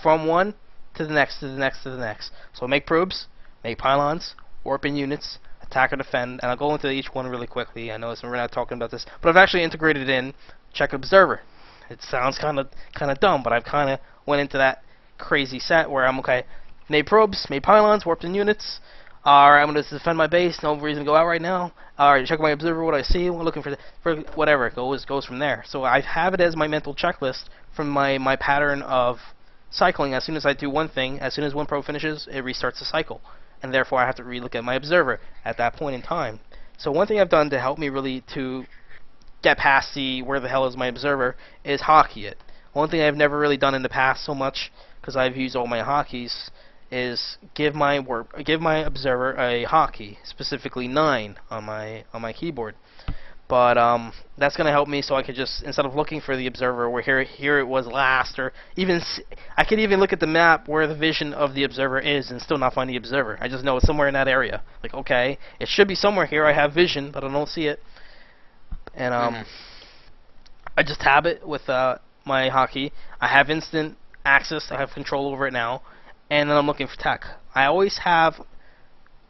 from one to the next, to the next, to the next. So make probes, make pylons, warp in units, attack or defend, and I'll go into each one really quickly. I know we're not talking about this, but I've actually integrated in check observer. It sounds kind of dumb, but I've kind of went into that crazy set where I'm okay. Made probes, made pylons, warped in units. Alright, I'm going to defend my base. No reason to go out right now. Alright, check my observer. What I see. We're looking for whatever. It goes from there. So I have it as my mental checklist from my pattern of cycling. As soon as I do one thing, as soon as one probe finishes, it restarts the cycle, and therefore I have to relook at my observer at that point in time. So one thing I've done to help me really to get past the where the hell is my observer is hockey it. One thing I've never really done in the past so much, because I've used all my hotkeys, is give my observer a hotkey, specifically 9 on my keyboard. But that's going to help me, so I could just, instead of looking for the observer where here it was last, or even I could even look at the map where the vision of the observer is and still not find the observer. I just know it's somewhere in that area. Like, okay, it should be somewhere here. I have vision, but I don't see it. And I just tab it with my hotkey. I have instant access. I have control over it now. And then I'm looking for tech. I always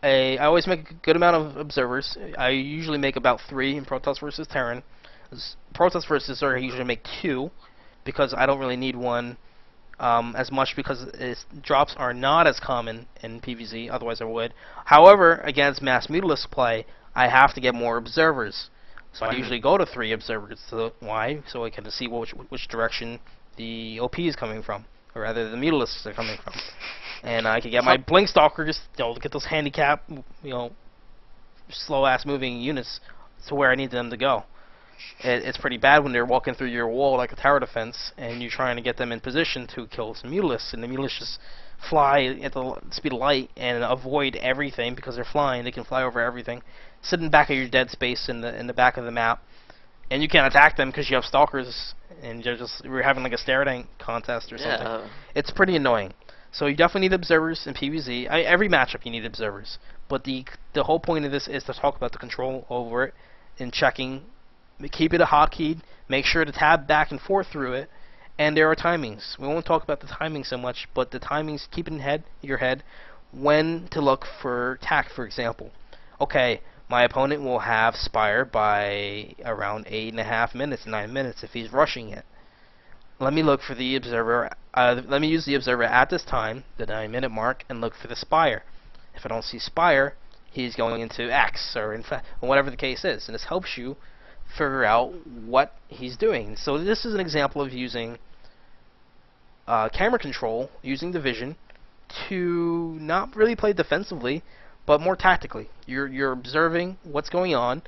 make a good amount of observers. I usually make about 3 in Protoss versus Terran. Protoss versus Zerg I usually make 2 because I don't really need one as much because drops are not as common in PvZ, otherwise I would. However, against mass mutalist play, I have to get more observers. So I usually go to 3 observers. So why? So I can see which direction the OP is coming from, or rather the mutalists are coming from. And I can get my blink stalkers, to get those handicap, slow ass moving units to where I need them to go. It's pretty bad when they're walking through your wall like a tower defense, and you're trying to get them in position to kill some mutalists, and the mutalists just fly at the speed of light and avoid everything because they're flying. They can fly over everything, sit in the back of your dead space in the back of the map, and you can't attack them because you have stalkers, and we're having like a stare tank contest or something. It's pretty annoying. So you definitely need observers in PvZ. Every matchup you need observers, but the whole point of this is to talk about the control over it and checking. Keep it a hotkey. Make sure to tab back and forth through it. And there are timings. We won't talk about the timing so much, but the timings, keep it in your head when to look for tack, for example. Okay, my opponent will have Spire by around 8.5 minutes, 9 minutes if he's rushing it. Let me look for the observer. Let me use the observer at this time, the 9-minute mark, and look for the Spire. If I don't see Spire, he's going into X or whatever the case is, and this helps you figure out what he's doing. So this is an example of using camera control, using the vision to not really play defensively, but more tactically. You're observing what's going on,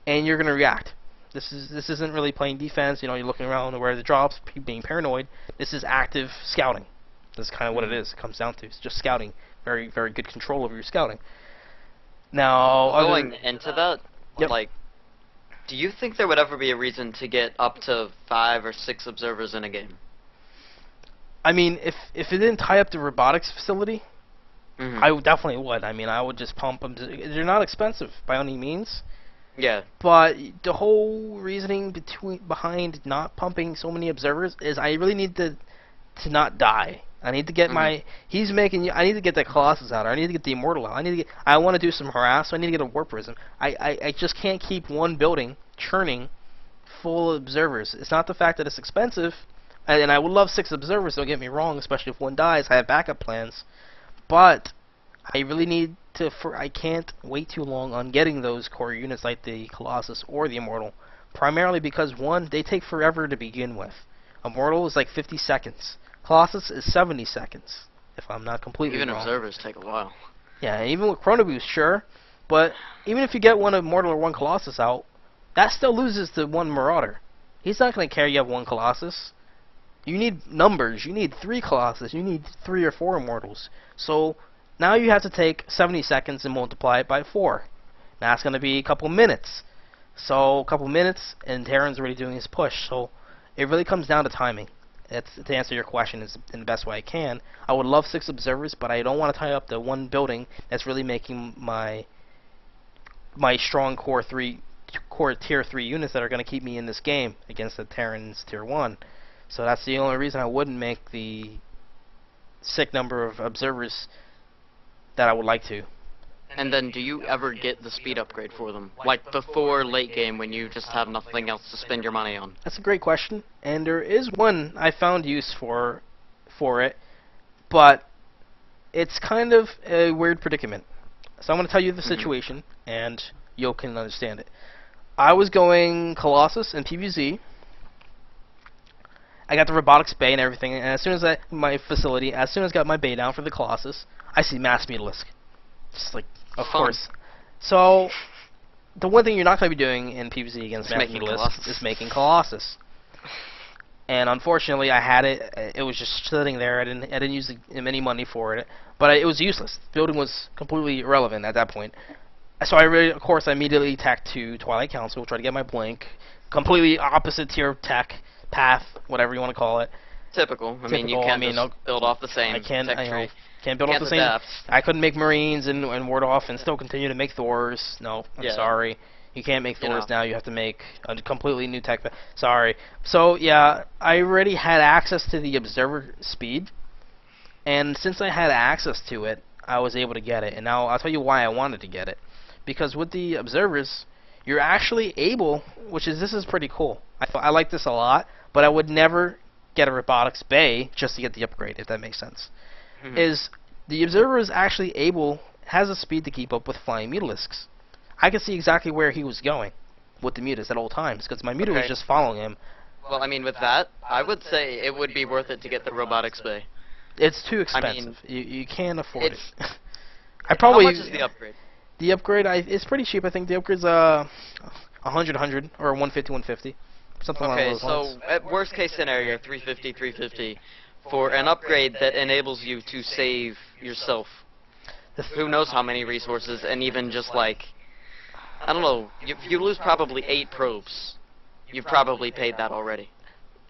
and you're going to react. This isn't really playing defense. You're looking around where the drops, being paranoid. This is active scouting. That's kind of what it is. It comes down to. It's just scouting. Very, very good control over your scouting. Now, going into that, like, do you think there would ever be a reason to get up to 5 or 6 observers in a game? I mean, if it didn't tie up the robotics facility, I definitely would. I mean, I would just pump them. They're not expensive by any means. Yeah. But the whole reasoning behind not pumping so many observers is I really need to not die. I need to get I need to get that Colossus out. Or I need to get the Immortal out. I want to do some harass. So I need to get a Warp Prism. I just can't keep one building churning full of observers. It's not the fact that it's expensive, and I would love 6 observers. Don't get me wrong. Especially if one dies, I have backup plans. But I really need to. I can't wait too long on getting those core units like the Colossus or the Immortal. Primarily because one, they take forever to begin with. Immortal is like 50 seconds. Colossus is 70 seconds, if I'm not completely wrong. Even observers take a while. Yeah, even with Chrono Boost, sure. But even if you get one Immortal or one Colossus out, that still loses to one Marauder. He's not going to care you have one Colossus. You need numbers. You need 3 Colossus. You need 3 or 4 Immortals. So now you have to take 70 seconds and multiply it by 4. Now it's going to be a couple minutes. So a couple minutes, and Terran's already doing his push. So it really comes down to timing. That's to answer your question in the best way I can. I would love 6 observers, but I don't want to tie up the one building that's really making my strong core tier 3 units that are going to keep me in this game against the Terrans tier 1. So that's the only reason I wouldn't make the sick number of observers that I would like to. And then, do you ever get the speed upgrade for them? Like before late game when you just have nothing else to spend your money on? That's a great question, and there is one I found use for it, but it's kind of a weird predicament. So I'm going to tell you the situation, and you can understand it. I was going Colossus and PvZ. I got the robotics bay and everything, and as soon as I got my bay down for the Colossus, I see Mass Mutalisk. Just like, of course. So, the one thing you're not going to be doing in PvZ against Mass Mutalisk is making Colossus. And unfortunately, I had it. It was just sitting there. I didn't use any money for it, but it was useless. The building was completely irrelevant at that point. So of course, I immediately attacked to Twilight Council, tried to get my blink. Completely opposite tier tech path, whatever you want to call it. Typical. I mean, you can't build off the same. Can't build off the adapt. same. I couldn't make Marines and ward off and still continue to make Thors. No, I'm sorry. You can't make Thors now. You have to make a completely new tech. Sorry. So yeah, I already had access to the observer speed, and since I had access to it, I was able to get it. And now I'll tell you why I wanted to get it, because with the observers, you're actually able, this is pretty cool. I like this a lot, but I would never get a robotics bay just to get the upgrade, if that makes sense. Is the observer is actually has a speed to keep up with flying Mutalisks. I could see exactly where he was going with the Mutas at all times, because my Muta was just following him. Well, I mean, with that, I would say it would be worth it to get the robotics bay. It's too expensive. I mean, you can't afford it. How much is the upgrade? The upgrade, it's pretty cheap. I think the upgrade's 100, or 150, 150. Something along those lines. Okay, so at worst case scenario, 350, 350 for an upgrade that enables you to save yourself who knows how many resources, and even just like, I don't know, if you lose probably 8 probes, you've probably paid that already.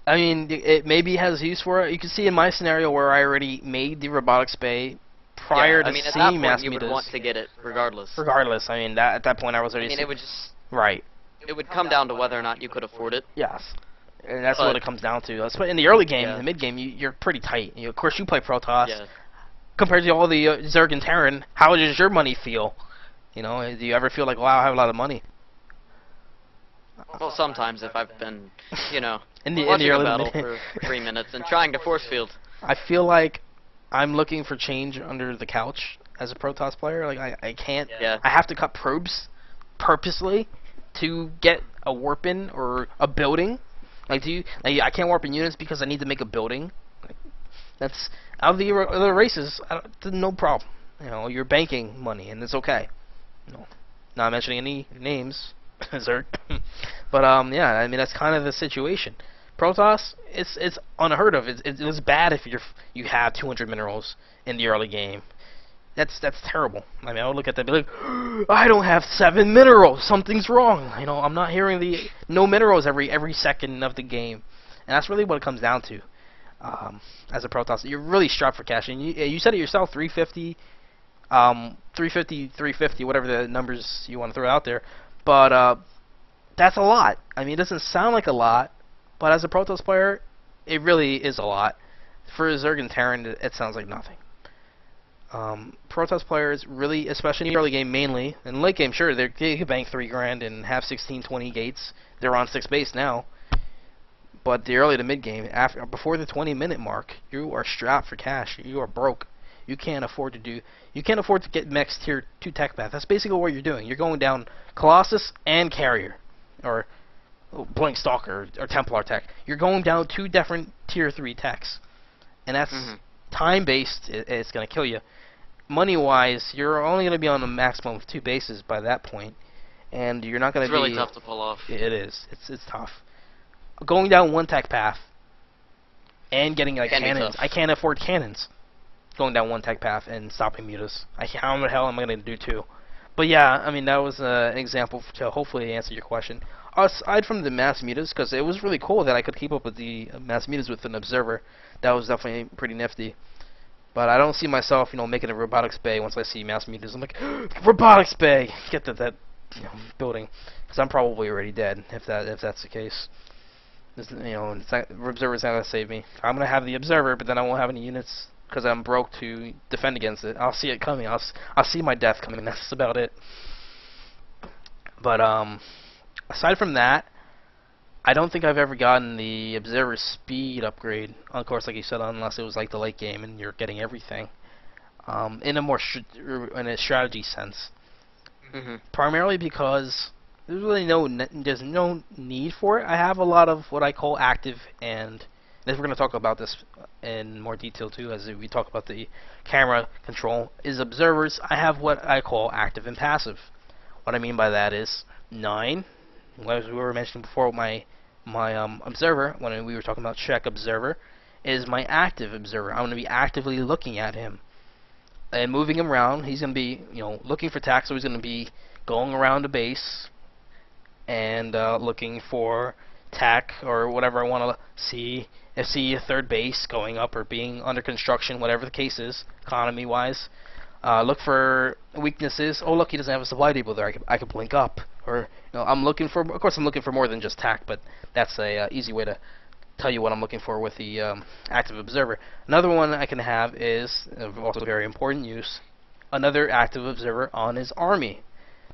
I mean, it maybe has use for it. You can see in my scenario where I already made the robotics bay prior to seeing Mass Mutas. You would want to get it regardless. Regardless, I mean, at that point I was already. I mean, it would just. Right. It would come down to whether or not you could afford it. Yes. And that's what it comes down to. In the early game, in the mid game, you're pretty tight. Of course, you play Protoss. Yeah. Compared to all the Zerg and Terran, how does your money feel? Do you ever feel like, wow, I have a lot of money? Well, sometimes if I've been, in the watching early a battle for 3 minutes and trying to force field. I feel like I'm looking for change under the couch as a Protoss player. Like I can't. Yeah. I have to cut probes purposely to get a warp in or a building. I can't warp in units because I need to make a building. That's out of the other races. No problem. You're banking money and it's okay. Not mentioning any names, Zerg. But yeah, I mean that's kind of the situation. Protoss, it's unheard of. It was bad if you have 200 minerals in the early game. That's terrible. I mean, I would look at that and be like, I don't have 7 minerals. Something's wrong. I'm not hearing the no minerals every second of the game, and that's really what it comes down to. As a Protoss, you're really strapped for cash, and you said it yourself, 350, 350, whatever the numbers you want to throw out there, but that's a lot. I mean, it doesn't sound like a lot, but as a Protoss player, it really is a lot. For Zerg and Terran, it sounds like nothing. Protoss players really, especially in the early game mainly, in late game, sure, they can bank 3 grand and have 16, 20 gates. They're on 6 base now. But the early to mid game, before the 20-minute mark, you are strapped for cash. You are broke. You can't afford to get max tier 2 tech path. That's basically what you're doing. You're going down Colossus and Carrier, or Blink Stalker or Templar tech. You're going down 2 different tier 3 techs, and that's time based. It's gonna kill you. Money wise, you're only gonna be on a maximum of 2 bases by that point, and you're not gonna. It's really tough to pull off. It is. It's tough. Going down 1 tech path and getting cannons. I can't afford cannons. Going down 1 tech path and stopping Mutas. How the hell am I going to do 2? But yeah, I mean, that was an example to hopefully answer your question. Aside from the Mass Mutas, because it was really cool that I could keep up with the Mass Mutas with an Observer. That was definitely pretty nifty. But I don't see myself, making a Robotics Bay once I see Mass Mutas. I'm like, Robotics Bay! Get to that building. Because I'm probably already dead, if that's the case. Observer's not going to save me. I'm going to have the Observer, but then I won't have any units because I'm broke to defend against it. I'll see it coming. I'll see my death coming. That's about it. But aside from that, I don't think I've ever gotten the observer speed upgrade. Of course, like you said, unless it was like the late game and you're getting everything in a more in a strategy sense. Primarily because there's really there's no need for it. I have a lot of what I call active, and if we're going to talk about this in more detail too, as we talk about the camera control, is observers. I have what I call active and passive. What I mean by that is 9, as we were mentioning before, my observer, when we were talking about check observer, is my active observer. I'm going to be actively looking at him and moving him around. He's going to be, looking for tack, so he's going to be going around the base and looking for tack or whatever I want to see. If see a third base going up or being under construction, whatever the case is, economy-wise. Look for weaknesses. Oh, look, he doesn't have a supply depot there. I could blink up. Or I'm looking for. Of course, I'm looking for more than just tack, but that's a easy way to tell you what I'm looking for with the active observer. Another one I can have is also very important use. Another active observer on his army.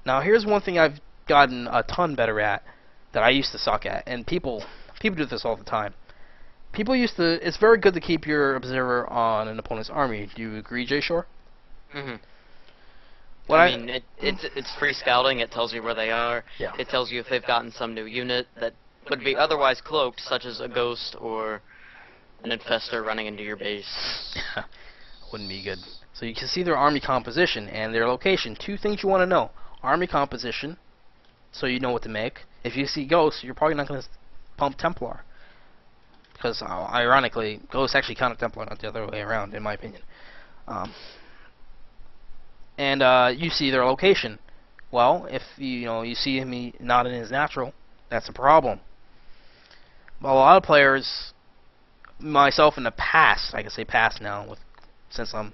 Now, here's one thing I've gotten a ton better at that I used to suck at, and people do this all the time. People used to. It's very good to keep your observer on an opponent's army. Do you agree, Jshore? I mean, it's free scouting. It tells you where they are. Yeah. It tells you if they've gotten some new unit that would be otherwise cloaked, such as a ghost or an infestor running into your base. Wouldn't be good. So you can see their army composition and their location. 2 things you want to know: army composition, so you know what to make. If you see ghosts, you're probably not going to pump Templar, because ironically, ghosts actually counter Templar, not the other way around, in my opinion. And you see their location. Well, if you see him not in his natural, that's a problem. But a lot of players, myself in the past, I can say past now, since I'm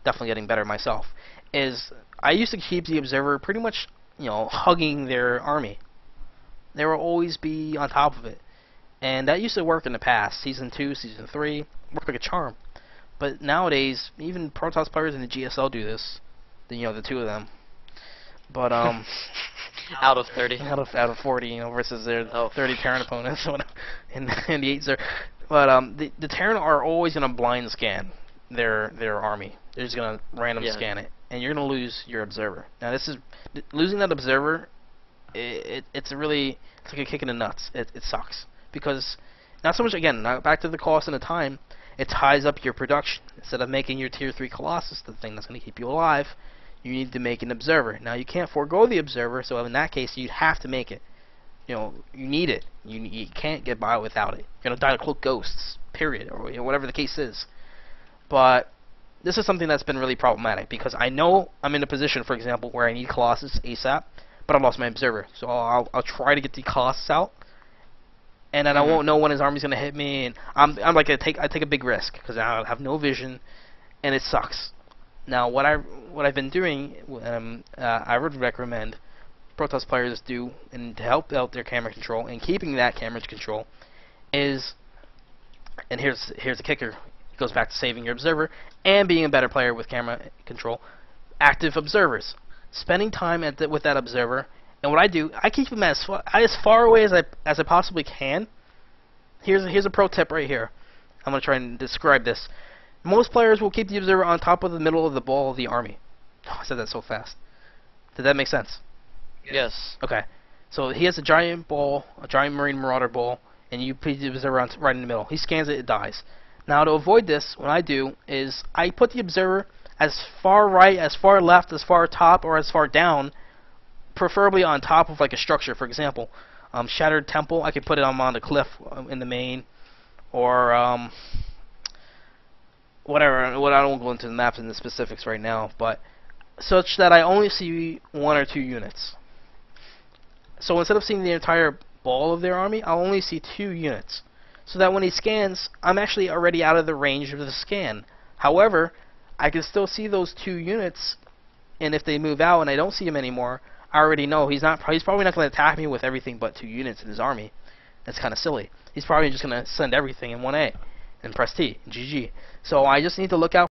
definitely getting better myself, is I used to keep the observer pretty much, hugging their army. They will always be on top of it, and that used to work in the past. Season 2, Season 3, worked like a charm. But nowadays, even protoss players in the GSL do this. The 2 of them. But out of 30. Out of 40, versus their 30 Terran opponents in the 8s. But the Terran are always gonna blind scan their army. They're just gonna random scan it, and you're gonna lose your observer. Now losing that observer. It's like a kick in the nuts. It sucks, because not so much, again, back to the cost and the time. It ties up your production. Instead of making your tier 3 Colossus, the thing that's going to keep you alive, you need to make an observer. Now, you can't forego the observer, so in that case, you'd have to make it. You need it. You can't get by without it. You're going to die to cloak ghosts, period, or whatever the case is. But this is something that's been really problematic, because I know I'm in a position, for example, where I need Colossus ASAP, but I've lost my observer. So I'll try to get the Colossus out, and then I won't know when his army's gonna hit me, and I'm like I take a big risk, because I have no vision, and it sucks. Now what I've been doing, I would recommend Protoss players do, and to help out their camera control and keeping that camera control, is, and here's the kicker. It goes back to saving your observer and being a better player with camera control. Active observers, spending time with that observer. And what I do, I keep them as far away as I possibly can. Here's a pro tip right here. I'm going to try and describe this. Most players will keep the observer on top of the middle of the ball of the army. Oh, I said that so fast. Did that make sense? Yes. Okay. So he has a giant ball, a giant Marine Marauder ball, and you put the observer right in the middle. He scans it, it dies. Now to avoid this, what I do is I put the observer as far right, as far left, as far top, or as far down, preferably on top of like a structure. For example, Shattered Temple, I could put it on the cliff in the main, or whatever. Well, I don't go into the maps and the specifics right now, but such that I only see 1 or 2 units. So instead of seeing the entire ball of their army, I'll only see 2 units. So that when he scans, I'm actually already out of the range of the scan. However, I can still see those 2 units, and if they move out and I don't see him anymore, I already know he's probably not going to attack me with everything but 2 units in his army. That's kind of silly. He's probably just going to send everything in 1A. and press T. GG. So I just need to look out